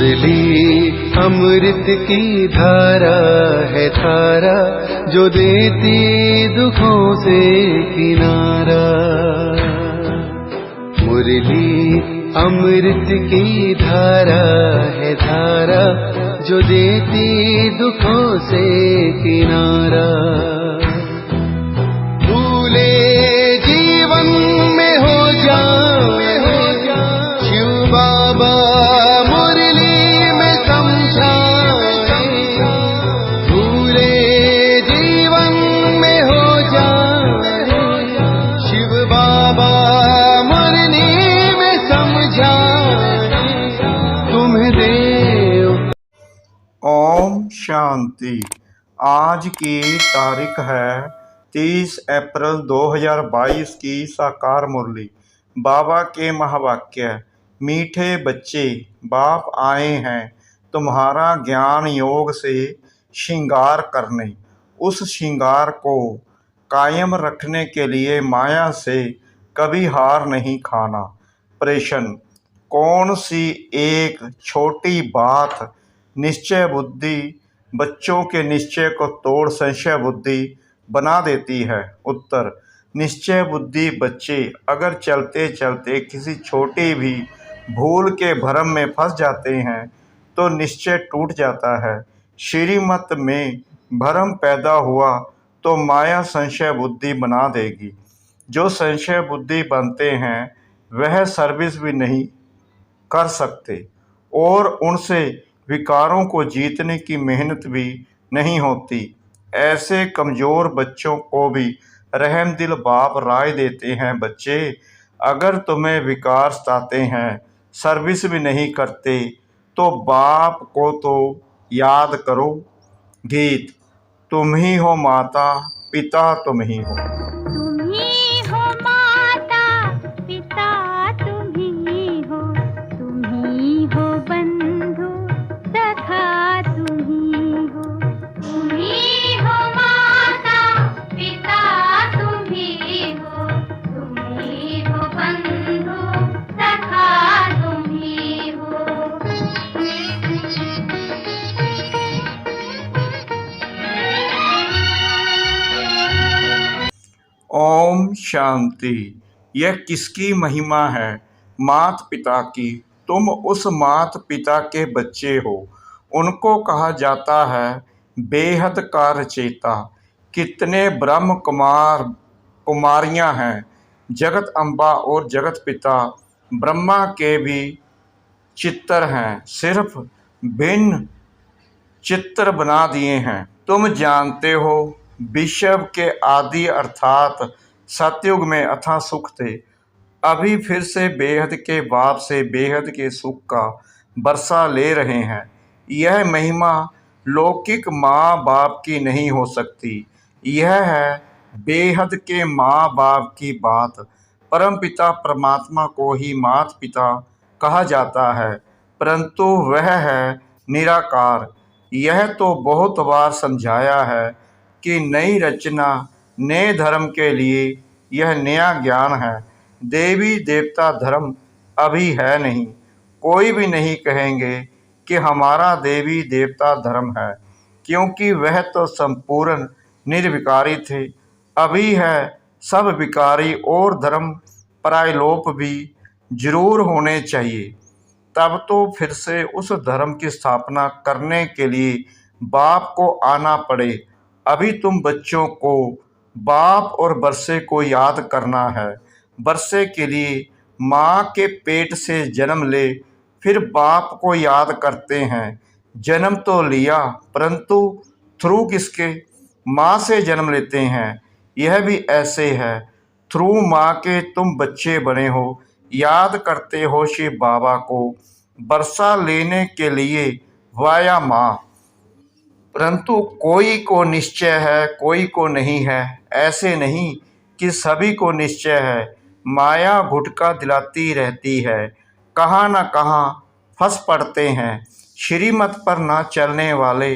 मुरली अमृत की धारा है धारा, जो देती दुखों से किनारा। मुरली अमृत की धारा है धारा, जो देती दुखों से किनारा। भूले जीवन में हो जाए शिव बाबा मुरली में समझाए। भूले जीवन में हो जाए शिव बाबा मुरली में समझाए। तुम्हें देव। ओम शांति। आज की तारीख है 30 अप्रैल 2022 की साकार मुरली। बाबा के महावाक्य। मीठे बच्चे, बाप आए हैं तुम्हारा ज्ञान योग से श्रृंगार करने। उस श्रृंगार को कायम रखने के लिए माया से कभी हार नहीं खाना। प्रश्न: कौन सी एक छोटी बात निश्चय बुद्धि बच्चों के निश्चय को तोड़ संशय बुद्धि बना देती है? उत्तर: निश्चय बुद्धि बच्चे अगर चलते चलते किसी छोटी भी भूल के भ्रम में फंस जाते हैं तो निश्चय टूट जाता है। श्रीमत में भ्रम पैदा हुआ तो माया संशय बुद्धि बना देगी। जो संशय बुद्धि बनते हैं वह सर्विस भी नहीं कर सकते और उनसे विकारों को जीतने की मेहनत भी नहीं होती। ऐसे कमज़ोर बच्चों को भी रहम दिल बाप राय देते हैं, बच्चे अगर तुम्हें विकार सताते हैं, सर्विस भी नहीं करते, तो बाप को तो याद करो। गीत। तुम ही हो माता पिता तुम ही हो। तुम ही हो माता पिता तुम ही हो बंधु सखा तुम ही हो माता पिता तुम ही हो बंधु सखा तुम ही हो। ओम शांति। यह किसकी महिमा है? मात पिता की। तुम उस मात पिता के बच्चे हो। उनको कहा जाता है बेहद का रचयिता। कितने ब्रह्म कुमार कुमारियां हैं। जगत अम्बा और जगत पिता ब्रह्मा के भी चित्र हैं, सिर्फ भिन्न चित्र बना दिए हैं। तुम जानते हो विश्व के आदि अर्थात सतयुग में अथाह सुख थे। अभी फिर से बेहद के बाप से बेहद के सुख का बरसा ले रहे हैं। यह महिमा लौकिक माँ बाप की नहीं हो सकती। यह है बेहद के माँ बाप की बात। परमपिता परमात्मा को ही माता पिता कहा जाता है, परंतु वह है निराकार। यह तो बहुत बार समझाया है कि नई रचना नए धर्म के लिए यह नया ज्ञान है। देवी देवता धर्म अभी है नहीं। कोई भी नहीं कहेंगे कि हमारा देवी देवता धर्म है, क्योंकि वह तो संपूर्ण निर्विकारी थे। अभी है सब विकारी और धर्म प्रायलोप भी जरूर होने चाहिए। तब तो फिर से उस धर्म की स्थापना करने के लिए बाप को आना पड़े। अभी तुम बच्चों को बाप और बरसे को याद करना है। बरसे के लिए माँ के पेट से जन्म ले, फिर बाप को याद करते हैं। जन्म तो लिया, परंतु थ्रू किसके? माँ से जन्म लेते हैं। यह भी ऐसे है, थ्रू माँ के तुम बच्चे बने हो। याद करते हो शिव बाबा को बरसा लेने के लिए वाया माँ। परंतु कोई को निश्चय है, कोई को नहीं है। ऐसे नहीं कि सभी को निश्चय है। माया घुटका दिलाती रहती है, कहाँ न कहाँ फंस पड़ते हैं। श्रीमत पर न चलने वाले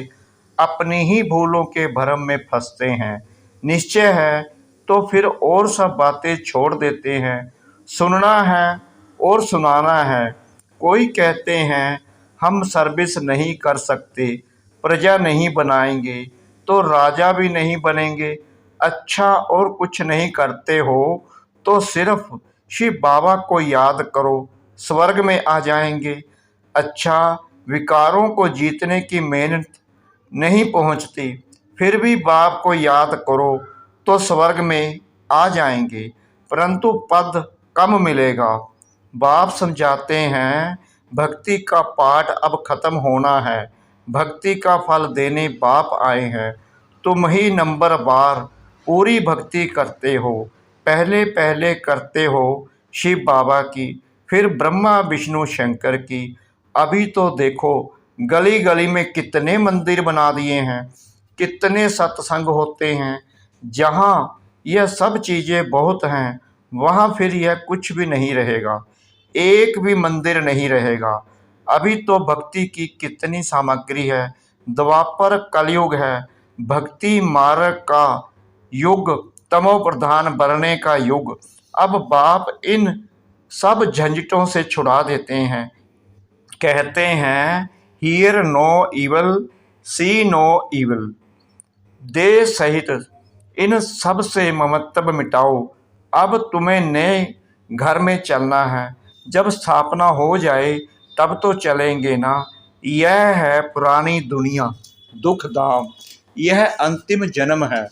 अपनी ही भूलों के भ्रम में फंसते हैं। निश्चय है तो फिर और सब बातें छोड़ देते हैं। सुनना है और सुनाना है। कोई कहते हैं हम सर्विस नहीं कर सकते, प्रजा नहीं बनाएंगे तो राजा भी नहीं बनेंगे, अच्छा और कुछ नहीं करते हो तो सिर्फ शिव बाबा को याद करो, स्वर्ग में आ जाएंगे। अच्छा, विकारों को जीतने की मेहनत नहीं पहुंचती, फिर भी बाप को याद करो तो स्वर्ग में आ जाएंगे, परंतु पद कम मिलेगा। बाप समझाते हैं, भक्ति का पाठ अब खत्म होना है, भक्ति का फल देने बाप आए हैं। तुम ही नंबर बार पूरी भक्ति करते हो, पहले पहले करते हो शिव बाबा की, फिर ब्रह्मा विष्णु शंकर की। अभी तो देखो गली गली में कितने मंदिर बना दिए हैं, कितने सत्संग होते हैं। जहाँ यह सब चीज़ें बहुत हैं, वहाँ फिर यह कुछ भी नहीं रहेगा, एक भी मंदिर नहीं रहेगा। अभी तो भक्ति की कितनी सामग्री है, द्वापर कलयुग है, भक्ति मार्ग का युग, तमो प्रधान बनने का युग। अब बाप इन सब झंझटों से छुड़ा देते हैं, कहते हैं hear no evil, see no evil. देह सहित इन सब से ममत्व मिटाओ। अब तुम्हें नए घर में चलना है, जब स्थापना हो जाए तब तो चलेंगे ना। यह है पुरानी दुनिया, दुख धाम, यह अंतिम जन्म है।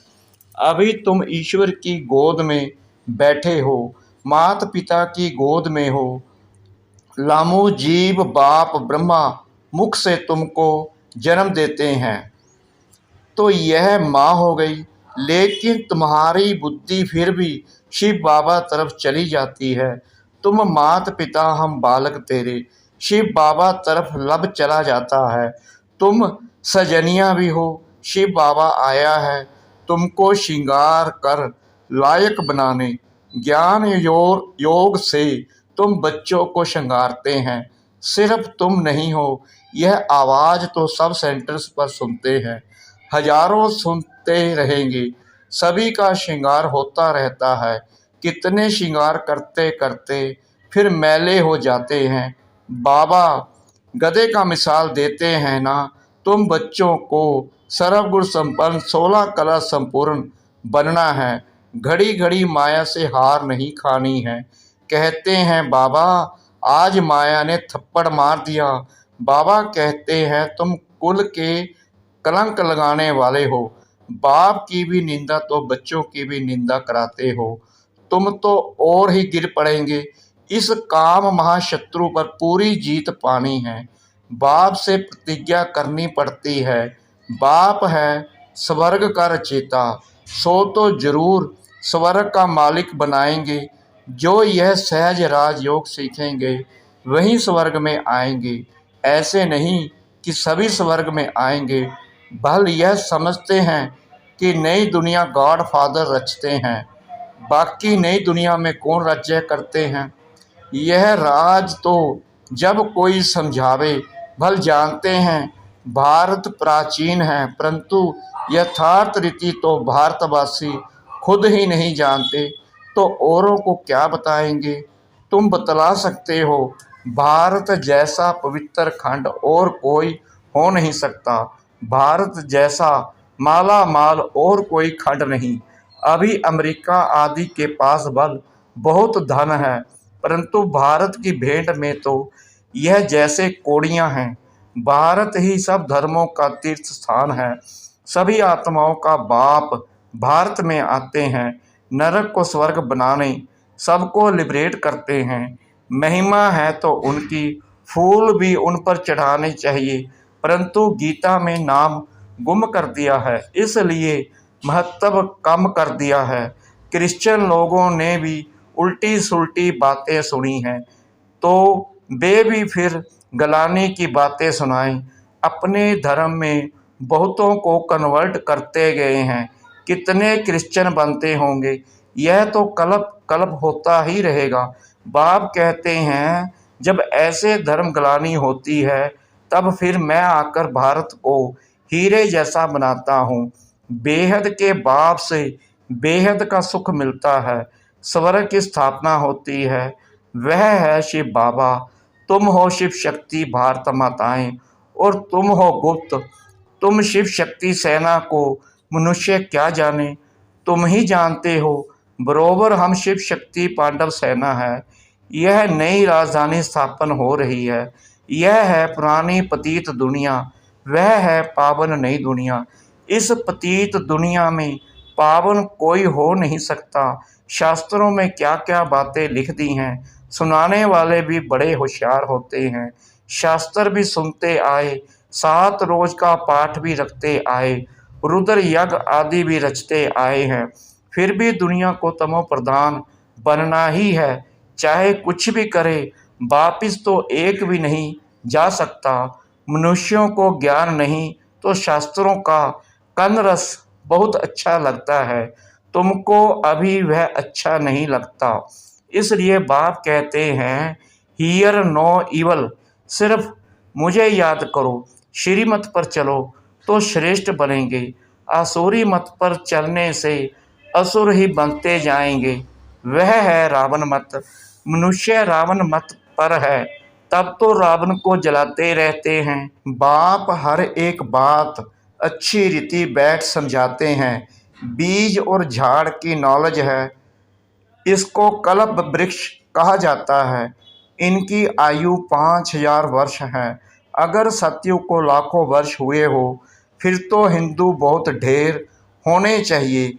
अभी तुम ईश्वर की गोद में बैठे हो, मात पिता की गोद में हो। लामू जीव बाप ब्रह्मा मुख से तुमको जन्म देते हैं तो यह माँ हो गई, लेकिन तुम्हारी बुद्धि फिर भी शिव बाबा तरफ चली जाती है। तुम मात पिता हम बालक तेरे, शिव बाबा तरफ लब चला जाता है। तुम सजनिया भी हो, शिव बाबा आया है तुमको श्रृंगार कर लायक बनाने। ज्ञान योग से तुम बच्चों को श्रृंगारते हैं। सिर्फ तुम नहीं हो, यह आवाज़ तो सब सेंटर्स पर सुनते हैं, हजारों सुनते रहेंगे। सभी का श्रृंगार होता रहता है, कितने श्रृंगार करते करते फिर मैले हो जाते हैं। बाबा गधे का मिसाल देते हैं ना, तुम बच्चों को सर्वगुण संपन्न 16 कला संपूर्ण बनना है, घड़ी घड़ी माया से हार नहीं खानी है। कहते हैं बाबा आज माया ने थप्पड़ मार दिया, बाबा कहते हैं तुम कुल के कलंक लगाने वाले हो, बाप की भी निंदा तो बच्चों की भी निंदा कराते हो। तुम तो और ही गिर पड़ेंगे, इस काम महाशत्रु पर पूरी जीत पानी है। बाप से प्रतिज्ञा करनी पड़ती है, बाप है स्वर्ग का रचयिता, सो तो जरूर स्वर्ग का मालिक बनाएंगे। जो यह सहज राजयोग सीखेंगे वहीं स्वर्ग में आएंगे, ऐसे नहीं कि सभी स्वर्ग में आएंगे। भल यह समझते हैं कि नई दुनिया गॉड फादर रचते हैं, बाकी नई दुनिया में कौन राज्य करते हैं। यह राज तो जब कोई समझावे, भल जानते हैं भारत प्राचीन है, परंतु यथार्थ रीति तो भारतवासी खुद ही नहीं जानते, तो औरों को क्या बताएंगे। तुम बतला सकते हो, भारत जैसा पवित्र खंड और कोई हो नहीं सकता, भारत जैसा माला माल और कोई खंड नहीं। अभी अमेरिका आदि के पास बल बहुत धन है, परंतु भारत की भेंट में तो यह जैसे कोड़ियाँ हैं। भारत ही सब धर्मों का तीर्थ स्थान है, सभी आत्माओं का बाप भारत में आते हैं, नरक को स्वर्ग बनाने सबको लिबरेट करते हैं। महिमा है तो उनकी, फूल भी उन पर चढ़ाने चाहिए, परंतु गीता में नाम गुम कर दिया है, इसलिए महत्व कम कर दिया है। क्रिश्चियन लोगों ने भी उल्टी सुल्टी बातें सुनी हैं, तो वे भी फिर गलाने की बातें सुनाएं। अपने धर्म में बहुतों को कन्वर्ट करते गए हैं, कितने क्रिश्चियन बनते होंगे, यह तो कल्प कल्प होता ही रहेगा। बाप कहते हैं जब ऐसे धर्म गलानी होती है तब फिर मैं आकर भारत को हीरे जैसा बनाता हूँ। बेहद के बाप से बेहद का सुख मिलता है, स्वर्ग की स्थापना होती है, वह है शिव बाबा। तुम हो शिव शक्ति भारत माताएं और तुम हो गुप्त। तुम शिव शक्ति सेना को मनुष्य क्या जाने, तुम ही जानते हो। बरोबर हम शिव शक्ति पांडव सेना है। यह नई राजधानी स्थापन हो रही है। यह है पुरानी पतित दुनिया, वह है पावन नई दुनिया। इस पतित दुनिया में पावन कोई हो नहीं सकता। शास्त्रों में क्या क्या बातें लिख दी हैं, सुनाने वाले भी बड़े होशियार होते हैं। शास्त्र भी सुनते आए, 7 रोज का पाठ भी रखते आए, रुद्र यज्ञ आदि भी रचते आए हैं। फिर भी दुनिया को तमो प्रधान बनना ही है। चाहे कुछ भी करे, वापिस तो एक भी नहीं जा सकता। मनुष्यों को ज्ञान नहीं तो शास्त्रों का कन रस बहुत अच्छा लगता है। तुमको अभी वह अच्छा नहीं लगता। इसलिए बाप कहते हैं, हियर नो इवल, सिर्फ मुझे याद करो। श्रीमत पर चलो तो श्रेष्ठ बनेंगे। आसुरी मत पर चलने से असुर ही बनते जाएंगे। वह है रावण मत। मनुष्य रावण मत पर है, तब तो रावण को जलाते रहते हैं। बाप हर एक बात अच्छी रीति बैठ समझाते हैं। बीज और झाड़ की नॉलेज है। इसको कल्प वृक्ष कहा जाता है। इनकी आयु 5000 वर्ष है। अगर सतयुग को लाखों वर्ष हुए हो, फिर तो हिंदू बहुत ढेर होने चाहिए।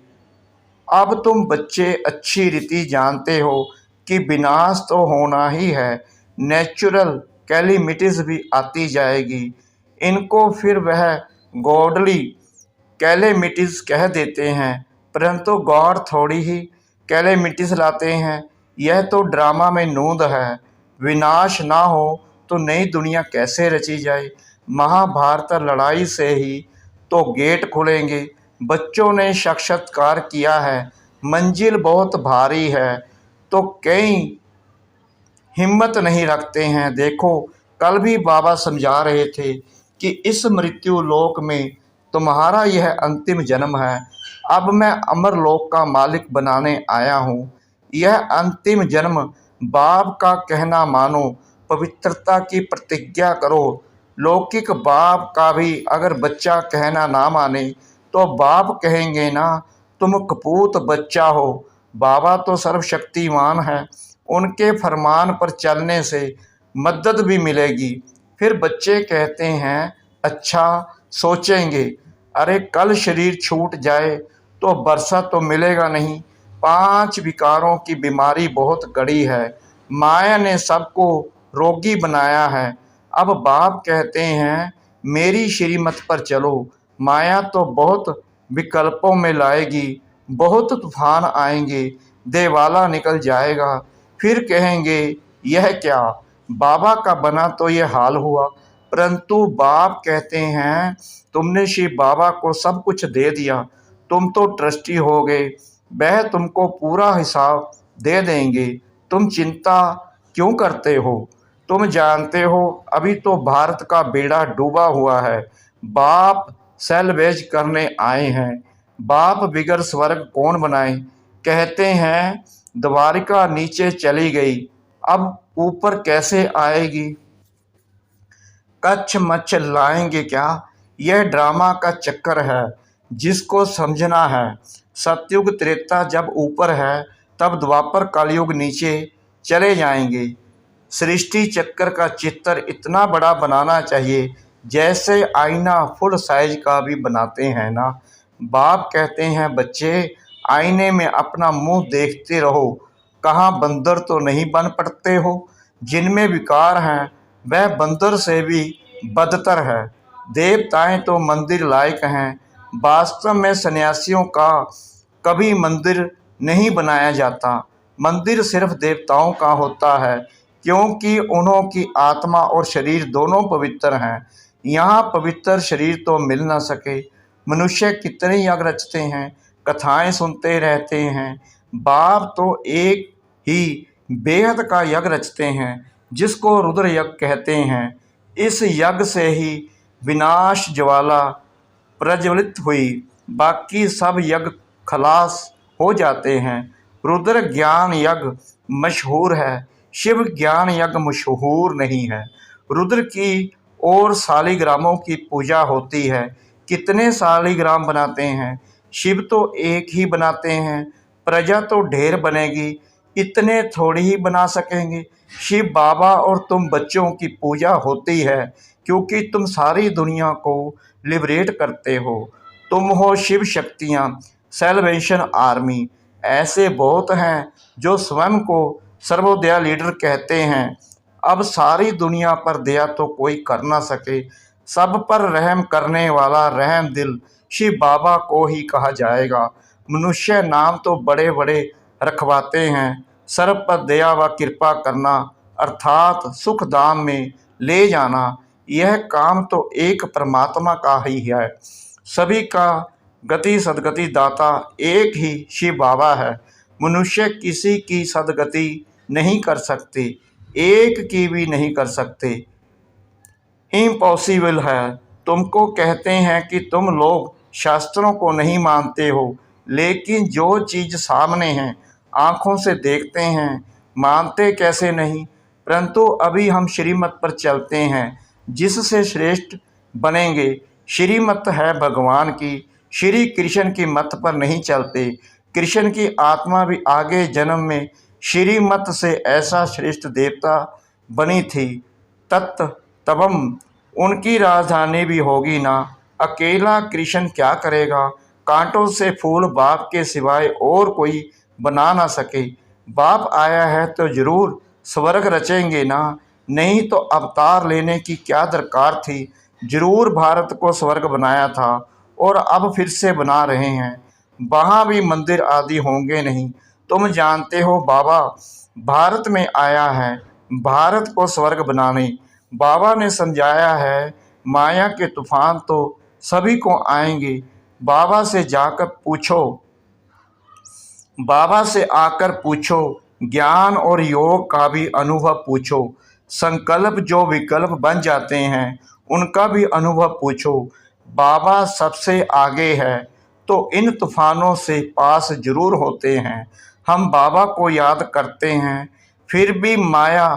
अब तुम बच्चे अच्छी रीति जानते हो कि विनाश तो होना ही है। नेचुरल कैलेमिटीज भी आती जाएगी। इनको फिर वह गॉडली कैलेमिटीज कह देते हैं, परंतु गॉड थोड़ी ही कैलेमिटीज लाते हैं। यह तो ड्रामा में नूंद है। विनाश ना हो तो नई दुनिया कैसे रची जाए। महाभारत लड़ाई से ही तो गेट खुलेंगे। बच्चों ने साक्षात्कार किया है, मंजिल बहुत भारी है, तो कई हिम्मत नहीं रखते हैं। देखो, कल भी बाबा समझा रहे थे कि इस मृत्यु लोक में तुम्हारा यह अंतिम जन्म है। अब मैं अमर लोक का मालिक बनाने आया हूँ। यह अंतिम जन्म बाप का कहना मानो, पवित्रता की प्रतिज्ञा करो। लौकिक बाप का भी अगर बच्चा कहना ना माने तो बाप कहेंगे ना, तुम कपूत बच्चा हो। बाबा तो सर्वशक्तिमान है, उनके फरमान पर चलने से मदद भी मिलेगी। फिर बच्चे कहते हैं, अच्छा सोचेंगे। अरे कल शरीर छूट जाए तो वर्षा तो मिलेगा नहीं। 5 विकारों की बीमारी बहुत कड़ी है। माया ने सबको रोगी बनाया है। अब बाप कहते हैं, मेरी श्रीमत पर चलो। माया तो बहुत विकल्पों में लाएगी, बहुत तूफान आएंगे, देवाला निकल जाएगा। फिर कहेंगे, यह क्या, बाबा का बना तो ये हाल हुआ। परंतु बाप कहते हैं, तुमने शिव बाबा को सब कुछ दे दिया, तुम तो ट्रस्टी हो गए, वह तुमको पूरा हिसाब दे देंगे। तुम चिंता क्यों करते हो? तुम जानते हो अभी तो भारत का बेड़ा डूबा हुआ है। बाप सेलवेज करने आए हैं। बाप बिगर स्वर्ग कौन बनाए? कहते हैं, द्वारिका नीचे चली गई, अब ऊपर कैसे आएगी? कच्छ मच्छ लाएंगे क्या? यह ड्रामा का चक्कर है, जिसको समझना है। सतयुग त्रेता जब ऊपर है, तब द्वापर कलयुग नीचे चले जाएंगे। सृष्टि चक्कर का चित्र इतना बड़ा बनाना चाहिए, जैसे आईना फुल साइज का भी बनाते हैं ना। बाप कहते हैं, बच्चे आईने में अपना मुंह देखते रहो, कहाँ बंदर तो नहीं बन पड़ते हो। जिनमें विकार हैं वह बंदर से भी बदतर है। देवताएं तो मंदिर लायक हैं। वास्तव में सन्यासियों का कभी मंदिर नहीं बनाया जाता। मंदिर सिर्फ देवताओं का होता है, क्योंकि उन्हों की आत्मा और शरीर दोनों पवित्र हैं। यहाँ पवित्र शरीर तो मिल ना सके। मनुष्य कितने यज्ञ रचते हैं, कथाएं सुनते रहते हैं। बाप तो एक ही बेहद का यज्ञ रचते हैं, जिसको रुद्र यज्ञ कहते हैं। इस यज्ञ से ही विनाश ज्वाला प्रज्वलित हुई, बाकी सब यज्ञ खलास हो जाते हैं। रुद्र ज्ञान यज्ञ मशहूर है। शिव ज्ञान यज्ञ मशहूर नहीं है। रुद्र की और शालिग्रामों की पूजा होती है। कितने शालिग्राम बनाते हैं? शिव तो एक ही बनाते हैं। प्रजा तो ढेर बनेगी, इतने थोड़ी ही बना सकेंगे। शिव बाबा और तुम बच्चों की पूजा होती है क्योंकि तुम सारी दुनिया को लिबरेट करते हो। तुम हो शिव शक्तियाँ, सेल्वेशन आर्मी। ऐसे बहुत हैं जो स्वयं को सर्वोदया लीडर कहते हैं। अब सारी दुनिया पर दया तो कोई कर ना सके। सब पर रहम करने वाला रहम दिल शिव बाबा को ही कहा जाएगा। मनुष्य नाम तो बड़े बड़े रखवाते हैं। सर्व पर दया व कृपा करना अर्थात सुख धाम में ले जाना, यह काम तो एक परमात्मा का ही है। सभी का गति सदगति दाता एक ही शिव बाबा है। मनुष्य किसी की सदगति नहीं कर सकते, एक की भी नहीं कर सकते। इम्पॉसिबल है। तुमको कहते हैं कि तुम लोग शास्त्रों को नहीं मानते हो, लेकिन जो चीज़ सामने है, आँखों से देखते हैं, मानते कैसे नहीं। परंतु अभी हम श्रीमत पर चलते हैं जिससे श्रेष्ठ बनेंगे। श्रीमत है भगवान की, श्री कृष्ण की मत पर नहीं चलते। कृष्ण की आत्मा भी आगे जन्म में श्रीमत से ऐसा श्रेष्ठ देवता बनी थी। तत् तबम उनकी राजधानी भी होगी ना। अकेला कृष्ण क्या करेगा? कांटों से फूल बाप के सिवाय और कोई बना ना सके। बाप आया है तो जरूर स्वर्ग रचेंगे ना, नहीं तो अवतार लेने की क्या दरकार थी। जरूर भारत को स्वर्ग बनाया था और अब फिर से बना रहे हैं। वहाँ भी मंदिर आदि होंगे नहीं। तुम जानते हो बाबा भारत में आया है भारत को स्वर्ग बनाने। बाबा ने समझाया है माया के तूफान तो सभी को आएंगे। बाबा से जाकर पूछो, बाबा से आकर पूछो, ज्ञान और योग का भी अनुभव पूछो। संकल्प जो विकल्प बन जाते हैं उनका भी अनुभव पूछो। बाबा सबसे आगे है तो इन तूफानों से पास जरूर होते हैं। हम बाबा को याद करते हैं, फिर भी माया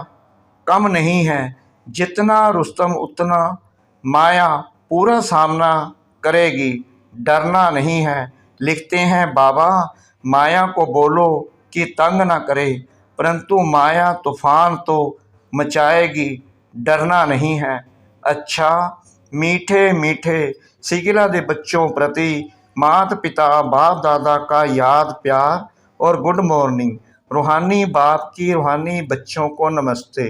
कम नहीं है। जितना रुस्तम उतना माया पूरा सामना करेगी, डरना नहीं है। लिखते हैं बाबा माया को बोलो कि तंग ना करे, परंतु माया तूफान तो मचाएगी, डरना नहीं है। अच्छा मीठे मीठे सिगिला दे बच्चों प्रति माता पिता बाप दादा का याद प्यार और गुड मॉर्निंग। रूहानी बाप की रूहानी बच्चों को नमस्ते।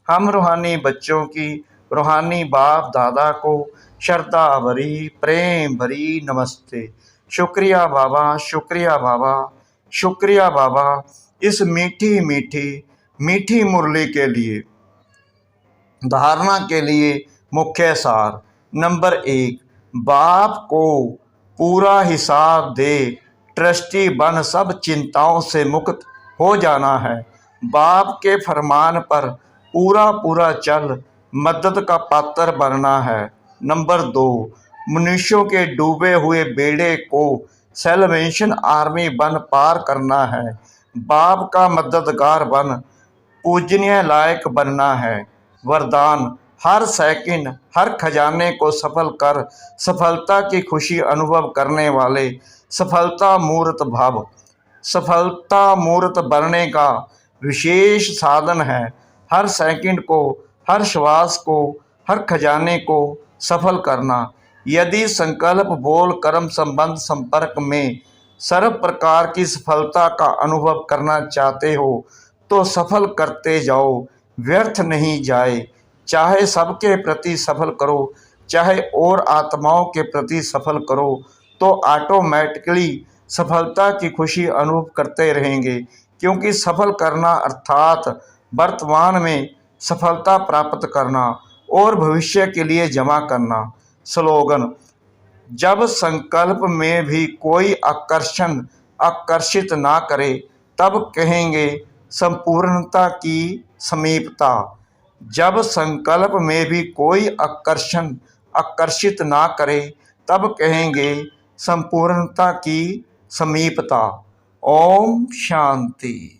हम रूहानी बच्चों की रूहानी बाप दादा को श्रद्धा भरी प्रेम भरी नमस्ते। शुक्रिया बाबा, शुक्रिया बाबा, शुक्रिया बाबा इस मीठी मीठी मीठी मुरली के लिए। धारणा के लिए मुख्य सार नंबर 1, बाप को पूरा हिसाब दे, ट्रस्टी बन सब चिंताओं से मुक्त हो जाना है। बाप के फरमान पर पूरा पूरा चल मदद का पात्र बनना है। नंबर 2, मनुष्यों के डूबे हुए बेड़े को सेल्वेशन आर्मी बन पार करना है। बाप का मददगार बन पूजनीय लायक बनना है। वरदान हर सेकंड हर खजाने को सफल कर सफलता की खुशी अनुभव करने वाले सफलता मूर्त भाव। सफलता मूर्त बनने का विशेष साधन है हर सेकंड को, हर श्वास को, हर खजाने को सफल करना। यदि संकल्प बोल कर्म संबंध संपर्क में सर्व प्रकार की सफलता का अनुभव करना चाहते हो तो सफल करते जाओ, व्यर्थ नहीं जाए। चाहे सबके प्रति सफल करो, चाहे और आत्माओं के प्रति सफल करो, तो ऑटोमेटिकली सफलता की खुशी अनुभव करते रहेंगे। क्योंकि सफल करना अर्थात वर्तमान में सफलता प्राप्त करना और भविष्य के लिए जमा करना। स्लोगन, जब संकल्प में भी कोई आकर्षित ना करे तब कहेंगे संपूर्णता की समीपता। जब संकल्प में भी कोई आकर्षित ना करे तब कहेंगे संपूर्णता की समीपता। ओम शांति।